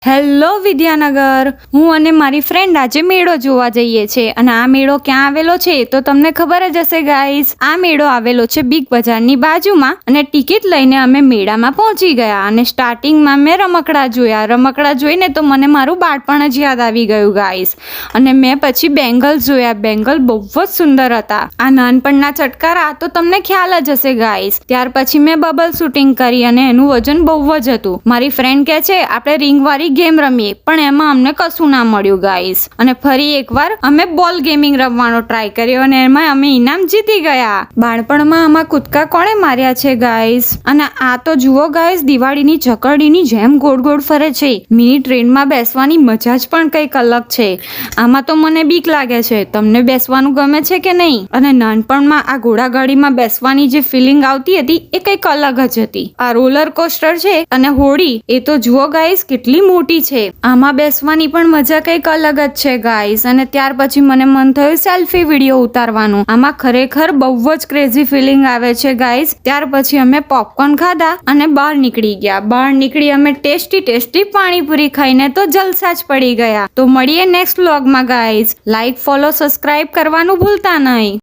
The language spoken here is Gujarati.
હેલો વિદ્યાનગર, હું અને મારી ફ્રેન્ડ આજે મેળો જોવા જઈએ છીએ અને આ મેળો ક્યાં આવેલો છે તો તમને ખબર જ હશે ગાઈસ. આ મેળો આવેલો છે બિગ બજારની બાજુમાં અને ટિકિટ લઈને અમે મેળામાં પહોંચી ગયા અને સ્ટાર્ટિંગમાં મેં રમકડા જોયા. રમકડા જોઈને તો મને મારું બાળપણ જ યાદ આવી ગયું ગાઈસ. અને મેં પછી બેંગલ્સ જોયા. બેંગલ બહુ જ સુંદર હતા. આ નાનપણના ચટકારા તો તમને ખ્યાલ જ હશે ગાઈસ. ત્યાર પછી મેં બબલ શૂટિંગ કરી અને એનું વજન બહુ જ હતું. મારી ફ્રેન્ડ કહે છે આપણે રિંગવાળી ગેમ રમીએ, પણ એમાં અમને કશું ના મળ્યું ગાઈસ. અને ફરી એકવાર અમે બોલ ગેમિંગ રમવાનો ટ્રાય કર્યો અને એમાં અમે ઇનામ જીતી ગયા. બાળપણમાં આમાં કૂદકા કોણે માર્યા છે ગાઈસ. અને આ તો જુઓ ગાઈસ, દિવાળીની ચકરડીની જેમ ગોળ ગોળ ફરે છે. મિની ટ્રેનમાં બેસવાની મજા જ પણ કંઈક અલગ છે. આમાં તો મને બીક લાગે છે. તમને બેસવાનું ગમે છે કે નહીં? અને નાનપણમાં આ ઘોડાગાડીમાં બેસવાની જે ફિલિંગ આવતી હતી એ કંઈક અલગ જ હતી. આ રોલર કોસ્ટર છે અને હોડી, એ તો જુઓ ગાઈસ કેટલી મોટી છે. આમાં બેસવાની પણ મજા કંઈક અલગ જ છે ગાઈસ. અને ત્યાર પછી મને મન થયું સેલ્ફી વિડીયો ઉતારવાનું. આમાં ખરેખર બહુ જ ક્રેઝી ફિલિંગ આવે છે ગાઈસ. ત્યાર પછી અમે પોપકોર્ન ખાધા અને બહાર નીકળી ગયા. બહાર નીકળી અમે ટેસ્ટી પાણીપુરી ખાઈને તો જલસા જ પડી ગયા. તો મળીએ નેક્સ્ટ વ્લોગમાં ગાઈસ. લાઈક, ફોલો, સબસ્ક્રાઇબ કરવાનું ભૂલતા નહીં.